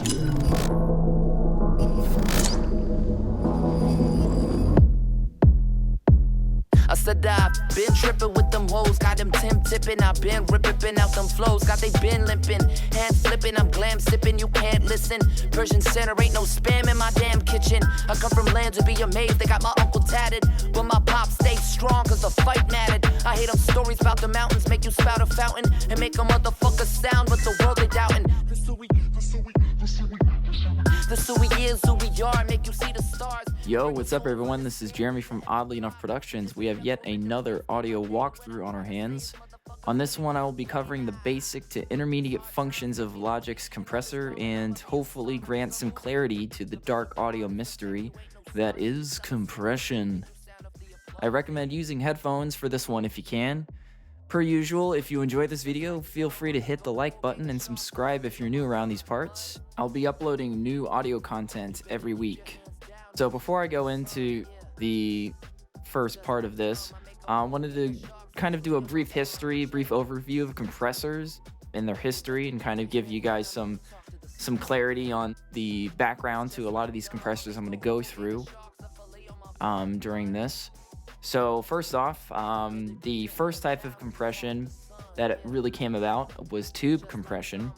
I said I've been tripping with them hoes, got them Tim tipping. I've been ripping out them flows, got they been limping, hands flipping. I'm glam sipping, you can't listen. Persian Center ain't no spam in my damn kitchen. I come from lands to be amazed, they got my uncle tatted, but my pop stayed strong cause the fight mattered. I hate them stories about the mountains, make you spout a fountain and make a motherfucker sound, but the world they doubting. This who we is, who we are, make you see the stars. Yo, what's up everyone? This is Jeremy from Oddly Enough Productions. We have yet another audio walkthrough on our hands. On this one, I will be covering the basic to intermediate functions of Logic's compressor and hopefully grant some clarity to the dark audio mystery that is compression. I recommend using headphones for this one if you can. Per usual, if you enjoyed this video, feel free to hit the like button and subscribe if you're new around these parts. I'll be uploading new audio content every week. So before I go into the first part of this, I wanted to kind of do a brief overview of compressors and their history and kind of give you guys some clarity on the background to a lot of these compressors I'm going to go through during this. So first off, the first type of compression that really came about was tube compression.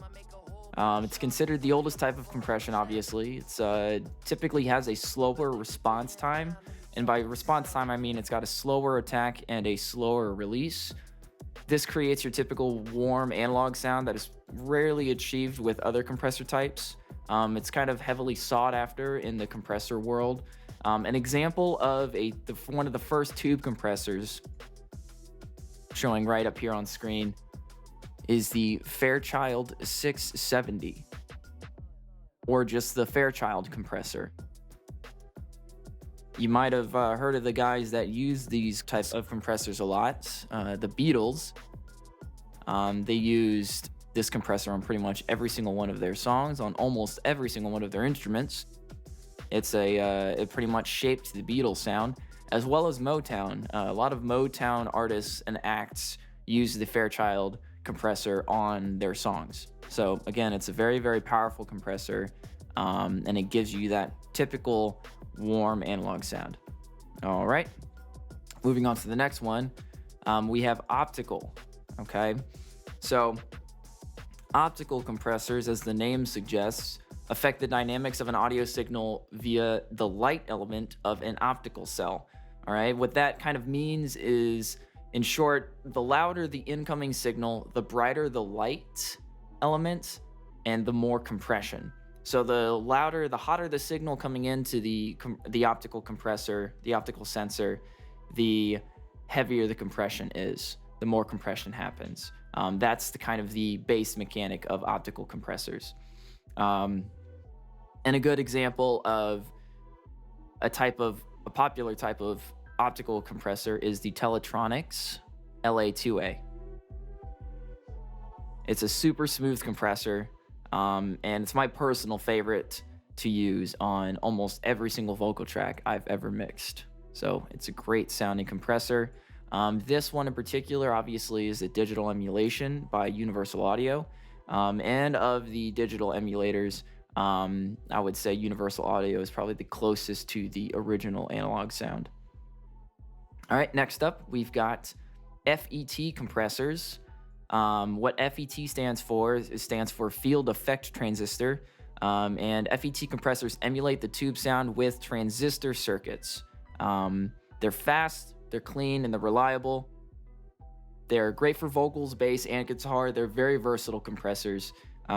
It's considered the oldest type of compression, obviously. It's typically has a slower response time. And by response time, I mean it's got a slower attack and a slower release. This creates your typical warm analog sound that is rarely achieved with other compressor types. It's kind of heavily sought after in the compressor world. An example of one of the first tube compressors showing right up here on screen is the Fairchild 670, or just the Fairchild compressor. You might have heard of the guys that use these types of compressors a lot. The Beatles, they used this compressor on pretty much every single one of their songs, on almost every single one of their instruments. It pretty much shaped the Beatles sound, as well as Motown. A lot of Motown artists and acts use the Fairchild compressor on their songs. So again, it's a very, very powerful compressor, and it gives you that typical warm analog sound. All right, moving on to the next one, we have optical. Okay, so optical compressors, as the name suggests, affect the dynamics of an audio signal via the light element of an optical cell. All right, what that kind of means is, in short, the louder the incoming signal, the brighter the light element, and the more compression. So the hotter the signal coming into the optical compressor, the optical sensor, the heavier the compression is, the more compression happens. That's the kind of the base mechanic of optical compressors. And a good example of a popular type of optical compressor is the Teletronics LA2A. It's a super smooth compressor, and it's my personal favorite to use on almost every single vocal track I've ever mixed. So it's a great sounding compressor. This one in particular, obviously, is a digital emulation by Universal Audio, and of the digital emulators, I would say Universal Audio is probably the closest to the original analog sound. All right, next up, we've got FET compressors. What FET stands for stands for Field Effect Transistor, and FET compressors emulate the tube sound with transistor circuits. They're fast, they're clean, and they're reliable. They're great for vocals, bass, and guitar. They're very versatile compressors.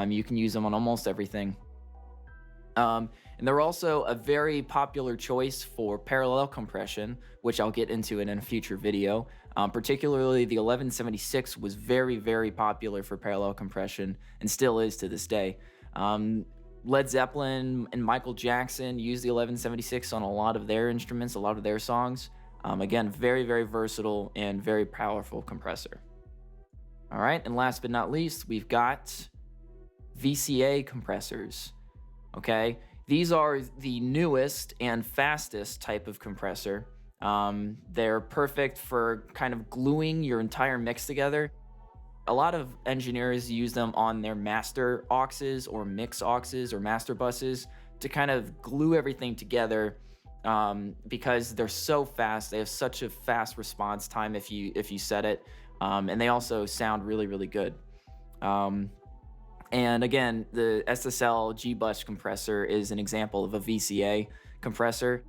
You can use them on almost everything. And they're also a very popular choice for parallel compression, which I'll get into in a future video. Particularly the 1176 was very, very popular for parallel compression and still is to this day. Led Zeppelin and Michael Jackson used the 1176 on a lot of their instruments, a lot of their songs. Again, very, very versatile and very powerful compressor. All right, and last but not least, we've got VCA compressors. Okay, these are the newest and fastest type of compressor. They're perfect for kind of gluing your entire mix together. a lot of engineers use them on their master auxes or mix auxes or master buses to kind of glue everything together, because they're so fast. They have such a fast response time if you set it, and they also sound really really good. Um, and again, the SSL G-Bus compressor is an example of a VCA compressor,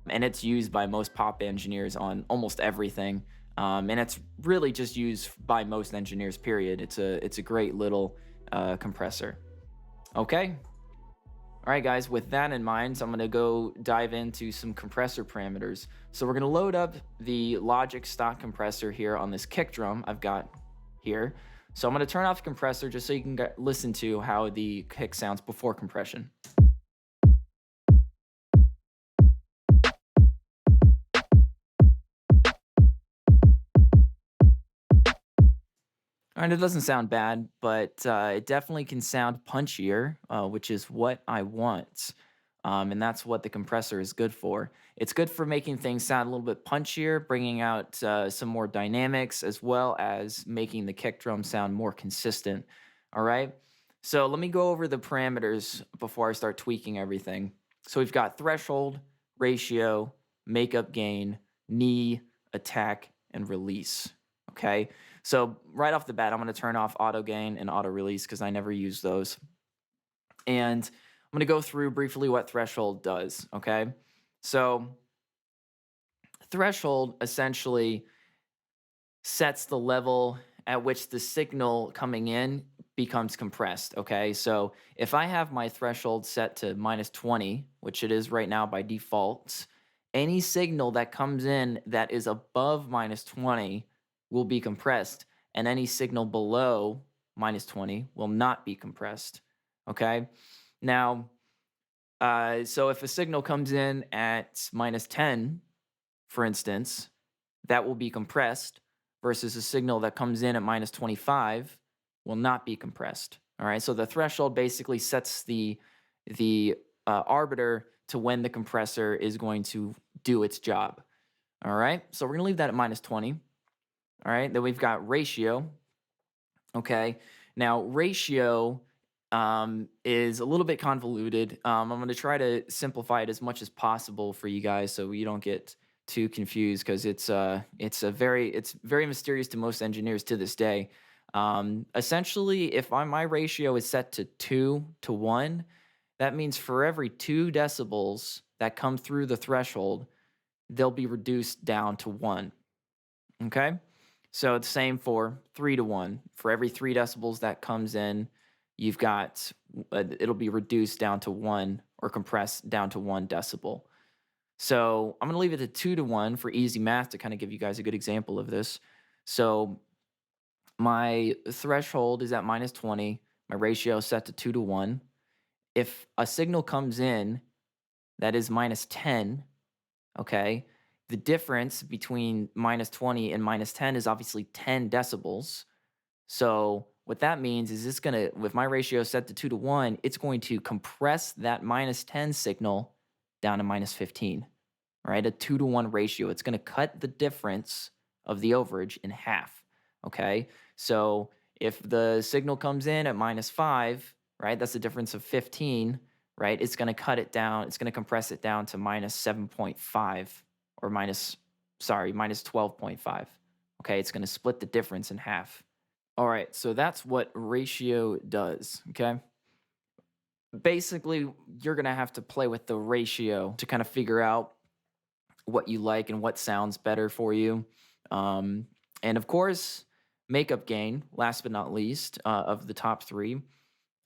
and it's used by most pop engineers on almost everything. And it's really just used by most engineers. Period. It's a great little compressor. Okay. All right, guys. With that in mind, so I'm gonna go dive into some compressor parameters. So we're gonna load up the Logic stock compressor here on this kick drum I've got here. So I'm gonna turn off the compressor just so you can listen to how the kick sounds before compression. All right, it doesn't sound bad, but it definitely can sound punchier, which is what I want. And that's what the compressor is good for. It's good for making things sound a little bit punchier, bringing out some more dynamics, as well as making the kick drum sound more consistent. All right. So let me go over the parameters before I start tweaking everything. So we've got threshold, ratio, makeup gain, knee, attack, and release. Okay. So right off the bat, I'm going to turn off auto gain and auto release because I never use those. And I'm going to go through briefly what threshold does. Okay. So threshold essentially sets the level at which the signal coming in becomes compressed. Okay. So if I have my threshold set to -20, which it is right now by default, any signal that comes in that is above -20 will be compressed, and any signal below -20 will not be compressed. Okay. Now, so if a signal comes in at -10, for instance, that will be compressed, versus a signal that comes in at -25 will not be compressed. All right. So the threshold basically sets the arbiter to when the compressor is going to do its job. All right. So we're going to leave that at -20. All right. Then we've got ratio. Okay. Now, ratio is a little bit convoluted. I'm going to try to simplify it as much as possible for you guys so you don't get too confused, because it's very mysterious to most engineers to this day. Essentially, if my ratio is set to 2 to 1, that means for every 2 decibels that come through the threshold, they'll be reduced down to 1. Okay. So it's the same for 3 to 1. For every 3 decibels that comes in, you've got it'll be reduced down to 1 or compressed down to 1 decibel. So I'm going to leave it at 2 to 1 for easy math to kind of give you guys a good example of this. So my threshold is at -20. My ratio is set to 2 to 1. If a signal comes in that is -10, okay, the difference between -20 and -10 is obviously 10 decibels. So what that means is it's gonna, with my ratio set to 2 to 1, it's going to compress that -10 signal down to -15. Right, a 2 to 1 ratio. It's going to cut the difference of the overage in half. Okay, so if the signal comes in at -5, right, that's a difference of 15. Right, it's going to cut it down. It's going to compress it down to -7.5 or -12.5. Okay, it's going to split the difference in half. All right, so that's what ratio does. Okay. Basically, you're going to have to play with the ratio to kind of figure out what you like and what sounds better for you. And of course, makeup gain, last but not least, of the top three.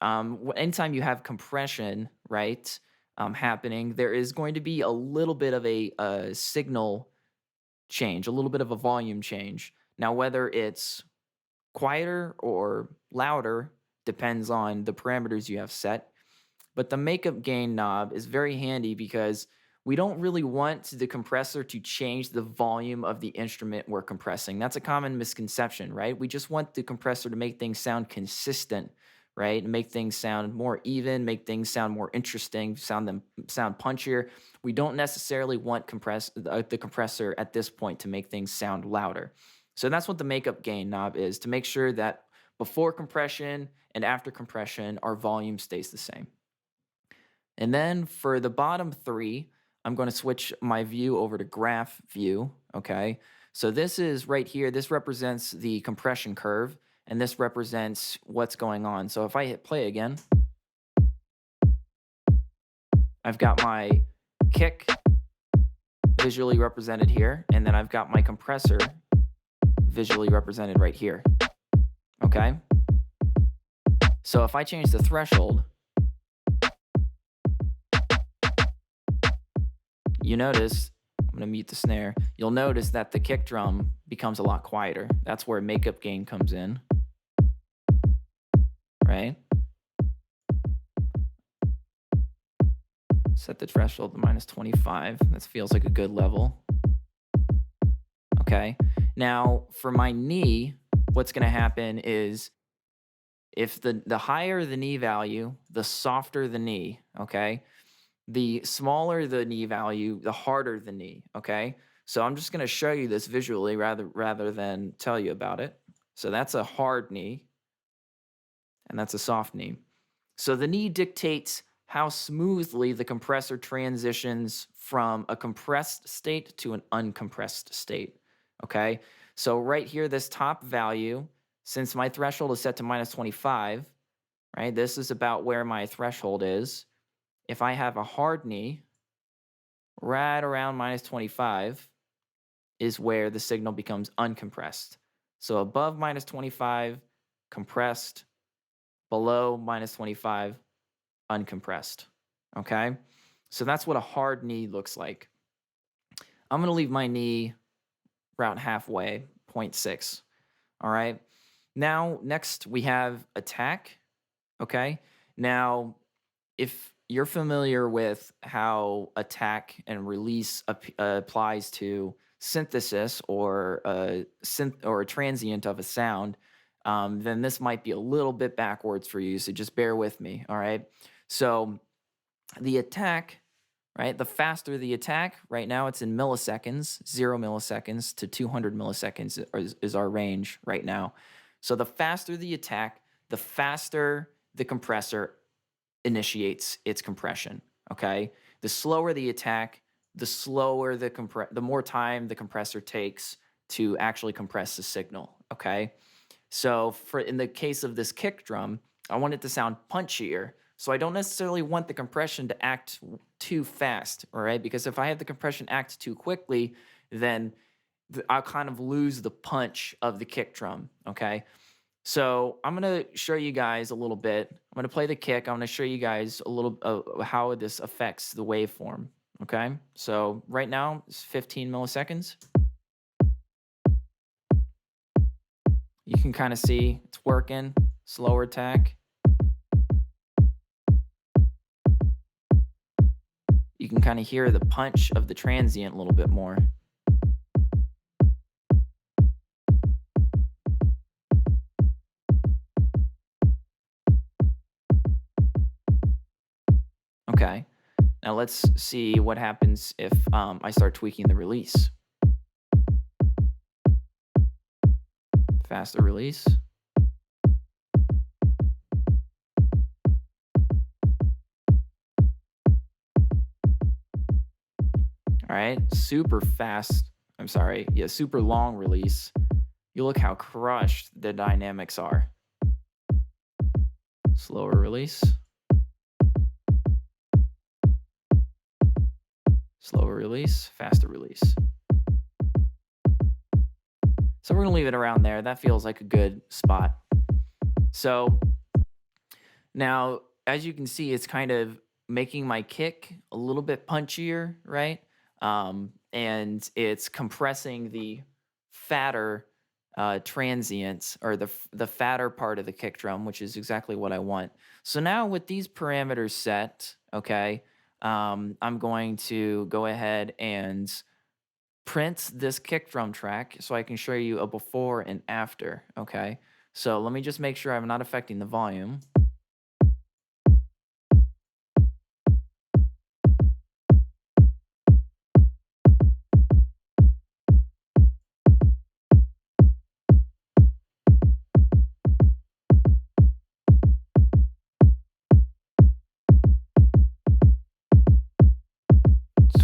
Anytime you have compression, right, happening, there is going to be a little bit of a signal change, a little bit of a volume change. Now, whether it's quieter or louder depends on the parameters you have set. But the makeup gain knob is very handy because we don't really want the compressor to change the volume of the instrument we're compressing. That's a common misconception, right? We just want the compressor to make things sound consistent, right? Make things sound more even, make things sound more interesting, sound punchier. We don't necessarily want the compressor at this point to make things sound louder. So that's what the makeup gain knob is, to make sure that before compression and after compression, our volume stays the same. And then for the bottom three, I'm going to switch my view over to graph view, okay? So this is right here, this represents the compression curve, and this represents what's going on. So if I hit play again, I've got my kick visually represented here, and then I've got my compressor visually represented right here, okay? So if I change the threshold, you notice, I'm going to mute the snare, you'll notice that the kick drum becomes a lot quieter. That's where makeup gain comes in, right? Set the threshold to -25. That feels like a good level. Okay. Now, for my knee, what's going to happen is if the higher the knee value, the softer the knee, okay? The smaller the knee value, the harder the knee, okay? So I'm just going to show you this visually rather than tell you about it. So that's a hard knee, and that's a soft knee. So the knee dictates how smoothly the compressor transitions from a compressed state to an uncompressed state, okay? So right here, this top value, since my threshold is set to -25, right? This is about where my threshold is. If I have a hard knee, right around -25 is where the signal becomes uncompressed. So above -25, compressed, below -25, uncompressed, okay? So that's what a hard knee looks like. I'm going to leave my knee around halfway, 0.6, all right? Now, next we have attack, okay? Now, if you're familiar with how attack and release applies to synthesis or a transient of a sound, then this might be a little bit backwards for you, so just bear with me, all right? So the attack, right, the faster the attack, right now it's in milliseconds, 0 milliseconds to 200 milliseconds is our range right now. So the faster the attack, the faster the compressor initiates its compression, okay? The slower the attack, the slower the more time the compressor takes to actually compress the signal, okay? So in the case of this kick drum, I want it to sound punchier. So I don't necessarily want the compression to act too fast, all right? Because if I have the compression act too quickly, then I'll kind of lose the punch of the kick drum, okay? So I'm going to show you guys a little bit. I'm going to play the kick. I'm going to show you guys a little how this affects the waveform, okay? So right now, it's 15 milliseconds. You can kind of see it's working. Slower attack. You can kind of hear the punch of the transient a little bit more. Okay, now let's see what happens if I start tweaking the release. Faster release. All right, super fast, super long release. You look how crushed the dynamics are. Slower release. Slower release, faster release. So we're gonna leave it around there. That feels like a good spot. So now, as you can see, it's kind of making my kick a little bit punchier, right? And it's compressing the fatter transients, or the fatter part of the kick drum, which is exactly what I want. So now with these parameters set, okay, I'm going to go ahead and print this kick drum track so I can show you a before and after, okay? So let me just make sure I'm not affecting the volume.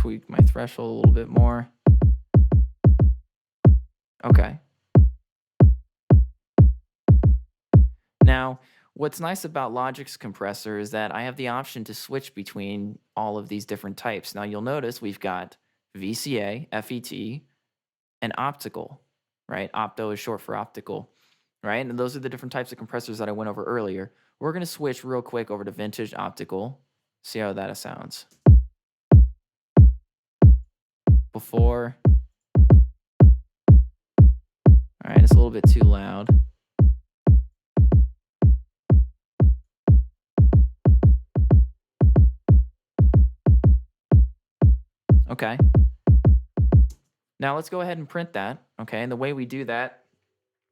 tweak my threshold a little bit more. Okay. Now, what's nice about Logic's compressor is that I have the option to switch between all of these different types. Now, you'll notice we've got VCA, FET, and optical, right? Opto is short for optical, right? And those are the different types of compressors that I went over earlier. We're going to switch real quick over to vintage optical. See how that sounds. Before. All right, it's a little bit too loud. Okay. Now let's go ahead and print that, okay? And the way we do that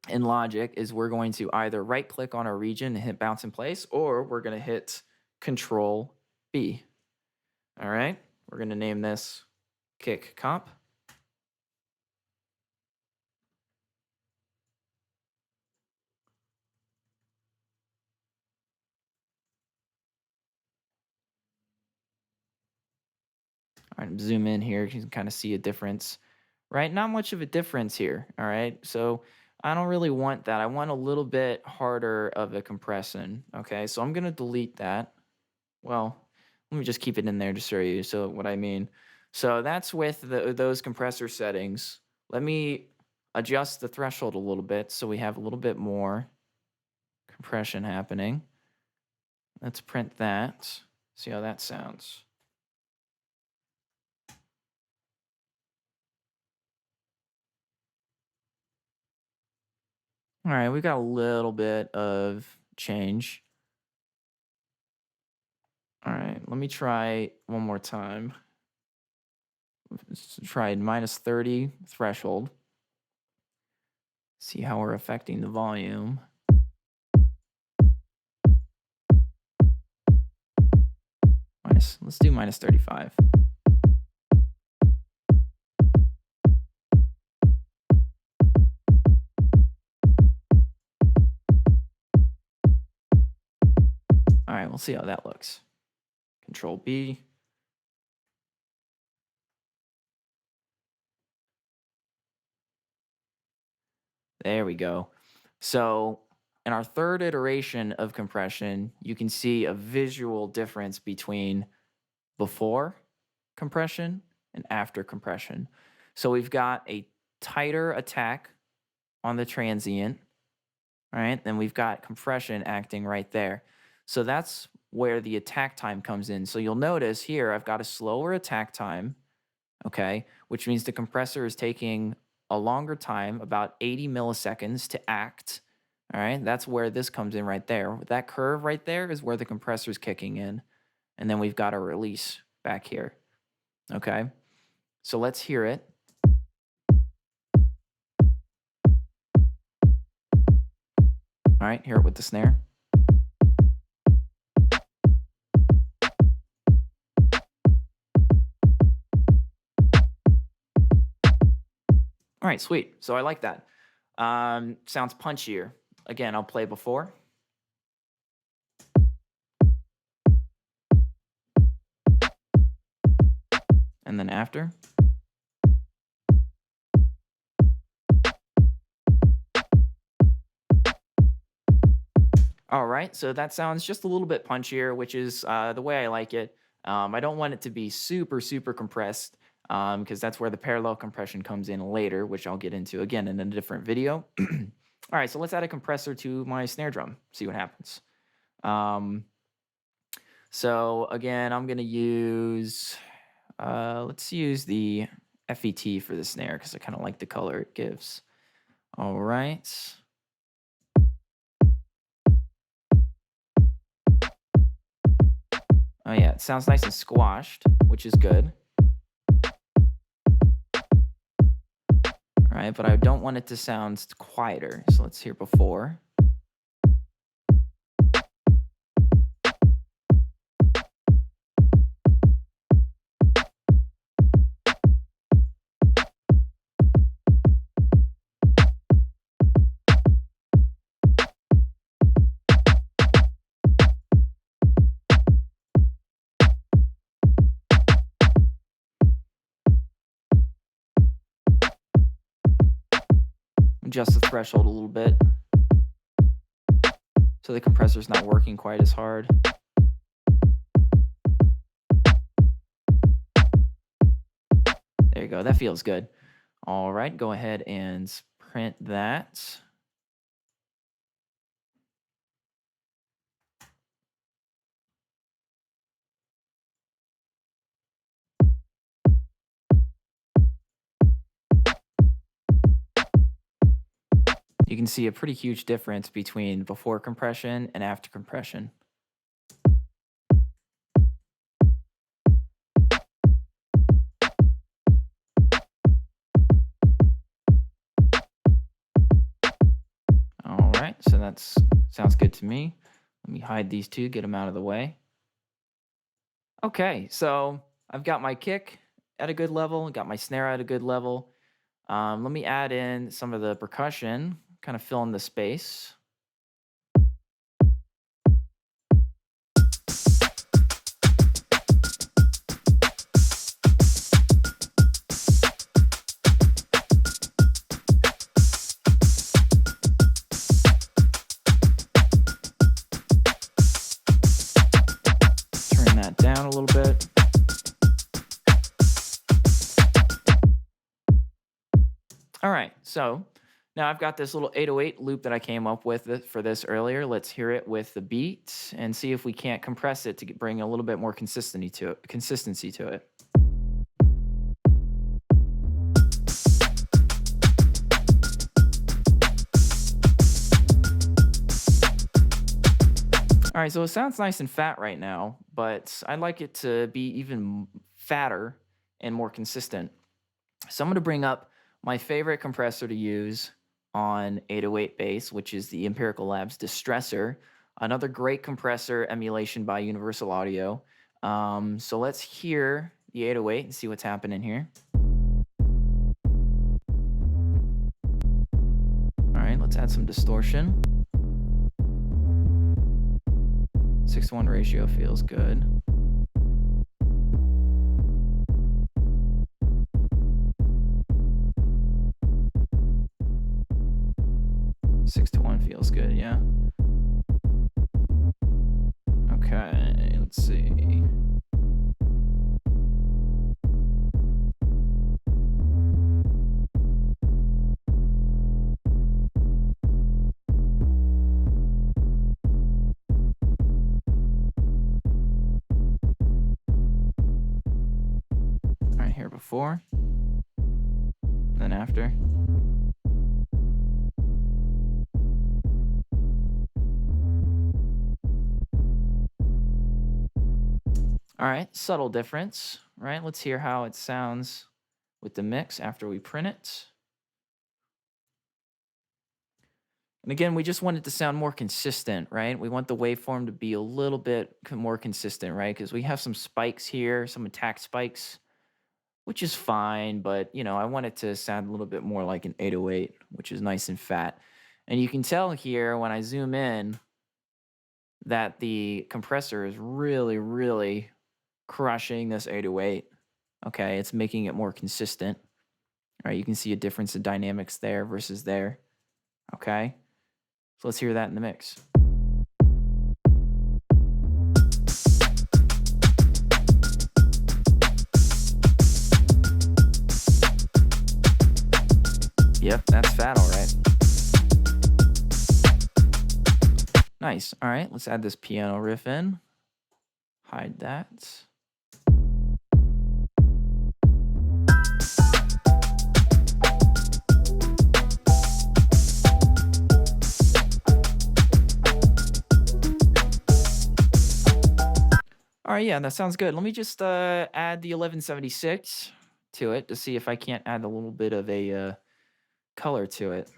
in Logic is we're going to either right click on our region and hit bounce in place, or we're going to hit Control B. All right, we're going to name this kick comp. All right, zoom in here. You can kind of see a difference, right? Not much of a difference here. All right, so I don't really want that. I want a little bit harder of a compression. Okay, so I'm going to delete that. Well, let me just keep it in there to show you so what I mean. So that's with those compressor settings. Let me adjust the threshold a little bit so we have a little bit more compression happening. Let's print that. See how that sounds. All right, we got a little bit of change. All right, let me try one more time. Let's try -30 threshold. See how we're affecting the volume. Let's do -35. All right, we'll see how that looks. Control B. There we go. So in our third iteration of compression, you can see a visual difference between before compression and after compression. So we've got a tighter attack on the transient, right? Then we've got compression acting right there. So that's where the attack time comes in. So you'll notice here I've got a slower attack time, okay, which means the compressor is taking a longer time, about 80 milliseconds to act. All right, that's where this comes in right there. That curve right there is where the compressor is kicking in. And then we've got a release back here. Okay, so let's hear it. All right, hear it with the snare. All right, sweet. So I like that. Sounds punchier. Again, I'll play before. And then after. All right, so that sounds just a little bit punchier, which is the way I like it. I don't want it to be super, super compressed because that's where the parallel compression comes in later, which I'll get into again in a different video. All right, so let's add a compressor to my snare drum, see what happens. So again, I'm going to use, let's use the FET for the snare because I kind of like the color it gives. All right. Oh yeah, it sounds nice and squashed, which is good. All right, but I don't want it to sound quieter, so let's hear before. Adjust the threshold a little bit so the compressor's not working quite as hard. There you go. That feels good. All right, go ahead and print that. You can see a pretty huge difference between before compression and after compression. All right, so that's sounds good to me. Let me hide these two, get them out of the way. Okay, so I've got my kick at a good level, got my snare at a good level. Let me add in some of the percussion, kind of fill in the space. Turn that down a little bit. All right, so now I've got this little 808 loop that I came up with for this earlier. Let's hear it with the beat and see if we can't compress it to bring a little bit more consistency to it. All right, so it sounds nice and fat right now, but I'd like it to be even fatter and more consistent. So I'm going to bring up my favorite compressor to use on 808 bass, which is the Empirical Labs Distressor, another great compressor emulation by Universal Audio. So let's hear the 808 and see what's happening here. All right, let's add some distortion. 6:1 ratio feels good. Six to one feels good, yeah. Okay, let's see. All right, here before, then after. All right, subtle difference, right? Let's hear how it sounds with the mix after we print it. And again, we just want it to sound more consistent, right? We want the waveform to be a little bit more consistent, right? Because we have some spikes here, some attack spikes, which is fine, but you know, I want it to sound a little bit more like an 808, which is nice and fat. And you can tell here when I zoom in that the compressor is really, really crushing this 808. Okay, it's making it more consistent. All right, you can see a difference in dynamics there versus there. Okay, so let's hear that in the mix. Yep, that's fat, all right. Nice. All right, let's add this piano riff in. Hide that. All right, yeah, that sounds good. Let me just add the 1176 to it to see if I can't add a little bit of a color to it.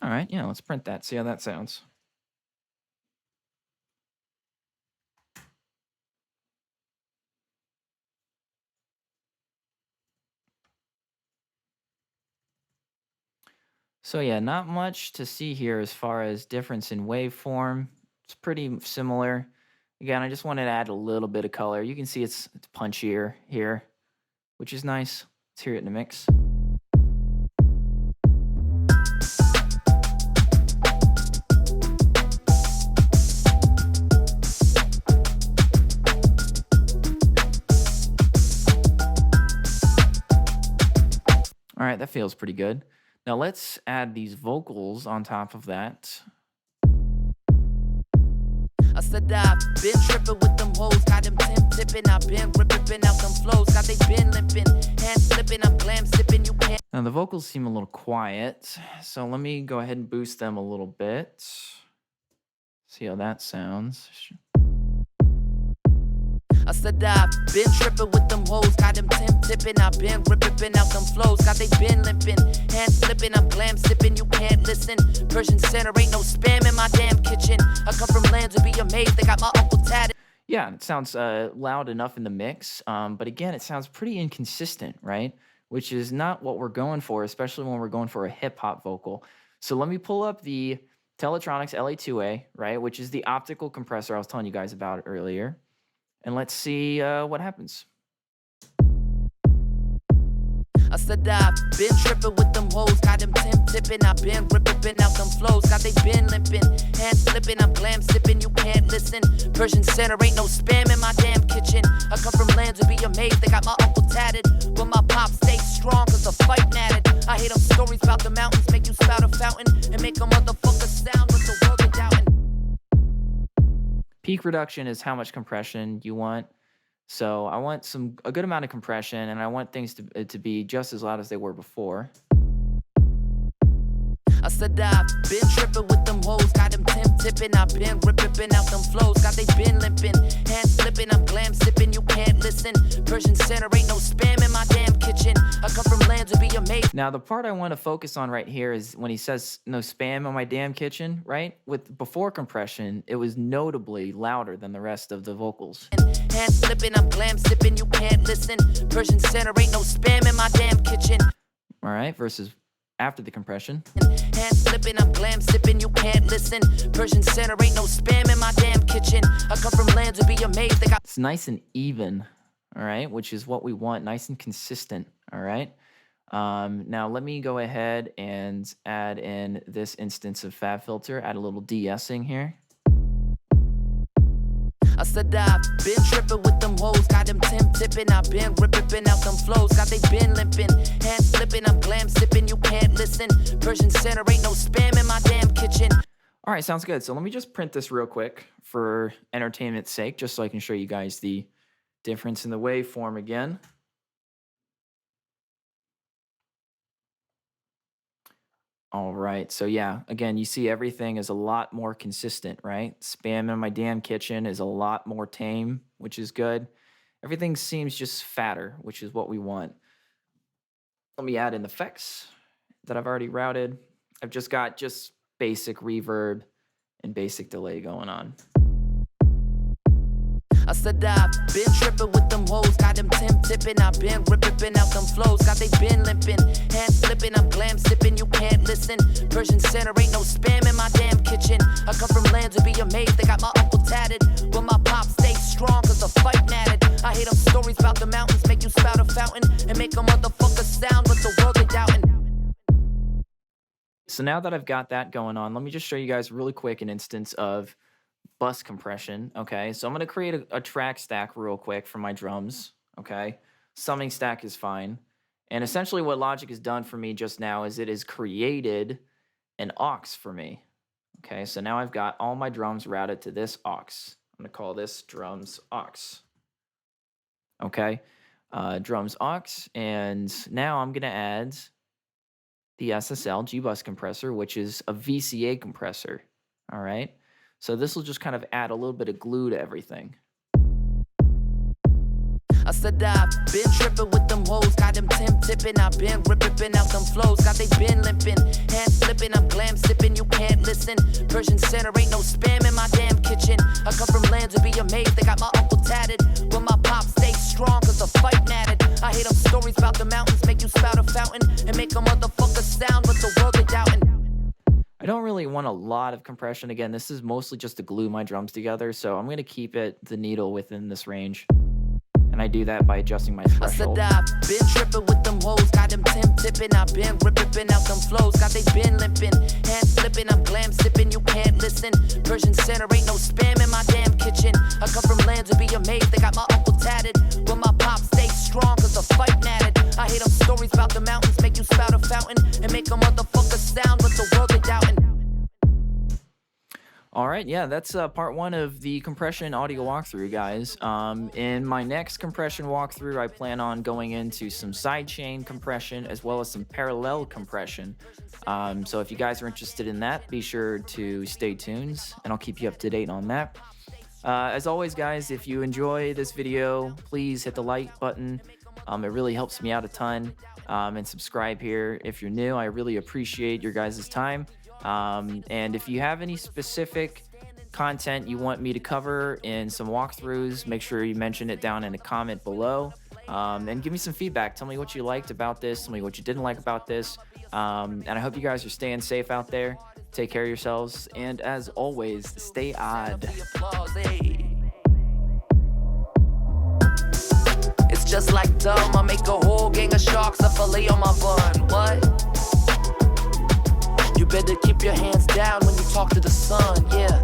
All right, yeah, let's print that, see how that sounds. So yeah, not much to see here as far as difference in waveform. It's pretty similar. Again, I just wanted to add a little bit of color. You can see it's punchier here, which is nice. Let's hear it in the mix. All right, that feels pretty good. Now let's add these vocals on top of that. I said I've been tripping with them hoes, got them tipping, I've been ripping out them flows, got they been limping, hands flipping, I'm glam sipping, you can't. Now the vocals seem a little quiet, so let me go ahead and boost them a little bit. See how that sounds. I said I've been tripping with them hoes, got them tipping, I've been ripping out them flows, got they been limping, hands flipping, I'm glam sipping, you can't listen. Persian Center ain't no spam in my damn kitchen. I come from lands to be amazed, they got my uncle tatted. Yeah, it sounds loud enough in the mix, but again, it sounds pretty inconsistent, right? Which is not what we're going for, especially when we're going for a hip-hop vocal. So let me pull up the Teletronics LA2A, right, which is the optical compressor I was telling you guys about earlier. And let's see what happens. I said I've been tripping with them hoes, got them tipping, I've been ripping out them flows, got they been limping, hands flipping, I'm glam sipping, you can't listen. Persian Center ain't no spam in my damn kitchen. I come from lands to be amazed, they got my uncle tatted, but my pop stays strong cause the fight mattered. I hate them stories about the mountains, make you spout a fountain, and make a motherfucker sound with the world of doubting. Peak reduction is how much compression you want. So I want a good amount of compression, and I want things to be just as loud as they were before. I said I've been tripping with them hoes, got them tipping, I've been ripping out them flows, got they been limping, hands flipping, I'm glam sipping, you can't listen. Persian Center ain't no spam in my damn kitchen. I come from lands to be amazed. Now the part I want to focus on right here is when he says no spam in my damn kitchen, right? With before compression, it was notably louder than the rest of the vocals. Hands flipping, I'm glam sipping, you can't listen. Persian Center ain't no spam in my damn kitchen. All right, versus after the compression. Hands flipping, I'm glam sipping, you can't listen. Persian Center ain't no spam in my damn kitchen. I come from lands to be amazed, they got. It's nice and even, all right, which is what we want, nice and consistent, all right? Now let me go ahead and add in this instance of Fab Filter, add a little de-essing here. I said I've been tripping with them hoes, got them tipping, I've been ripping out them flows, got they been limping, hands flipping, I'm glam sipping, you can't listen. Persian Center ain't no spam in my damn kitchen. All right, sounds good. So let me just print this real quick for entertainment's sake, just so I can show you guys the difference in the waveform again. All right, so yeah, again, you see everything is a lot more consistent, right? Spam in my damn kitchen is a lot more tame, which is good. Everything seems just fatter, which is what we want. Let me add in effects that I've already routed. I've just got basic reverb and basic delay going on. I said I've been tripping with them hoes, got them tipping, I've been ripping out them flows, got they been limping, hands flipping, I'm glam sipping, you can't listen. Persian Center ain't no spam in my damn kitchen. I come from lands to be amazed, they got my uncle tatted, but my pop stays strong cause the fight mattered. I hate them stories about the mountains, make you spout a fountain, and make a motherfucker sound with the world of doubting. So now that I've got that going on, let me just show you guys really quick an instance of bus compression, okay? So I'm going to create a track stack real quick for my drums, okay? Summing stack is fine. And essentially what Logic has done for me just now is it has created an aux for me, okay? So now I've got all my drums routed to this aux. I'm going to call this drums aux, okay? Drums aux, and now I'm going to add the SSL G-Bus compressor, which is a VCA compressor, all right? So this will just kind of add a little bit of glue to everything. I said I've been tripping with them hoes, got them tipping, I've been ripping out them flows, got they been limping, hands flipping, I'm glam sipping, you can't listen. Persian Center ain't no spam in my damn kitchen. I come from lands to be amazed, they got my uncle tatted, but my pop stays strong cause the fight mattered. I hate them stories about the mountains, make you spout a fountain, and make a motherfucker sound with the world of doubting. really want a lot of compression. Again, this is mostly just to glue my drums together, so I'm gonna keep the needle within this range. And I do that by adjusting my threshold. I said I've been tripping with them hoes, got them tipping. I've been ripping out them flows, got they been limping, hands flipping. I'm glam sipping, you can't listen. Persian center ain't no spam in my damn kitchen. I come from lands to be amazed, they got my uncle tatted, but my pop stays strong 'cause the fight mattered. I hate them stories about the mountains, make you spout a fountain and make a motherfucker sound, but the world they doubting. All right, yeah, that's part one of the compression audio walkthrough, guys. In my next compression walkthrough, I plan on going into some sidechain compression as well as some parallel compression. So if you guys are interested in that, be sure to stay tuned, and I'll keep you up to date on that. As always, guys, if you enjoy this video, please hit the like button. It really helps me out a ton. And subscribe here if you're new. I really appreciate your guys' time. And if you have any specific content you want me to cover in some walkthroughs, make sure you mention it down in a comment below. And give me some feedback. Tell me what you liked about this. Tell me what you didn't like about this. And I hope you guys are staying safe out there. Take care of yourselves. And as always, stay odd. It's just like dumb. I make a whole gang of sharks, a fillet on my bun. What? You better keep your hands down when you talk to the sun, yeah.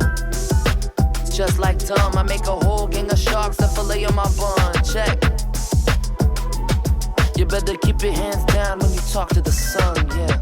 It's just like dumb. I make a whole gang of sharks, a fillet on my bun. Check. You better keep your hands down when you talk to the sun, yeah.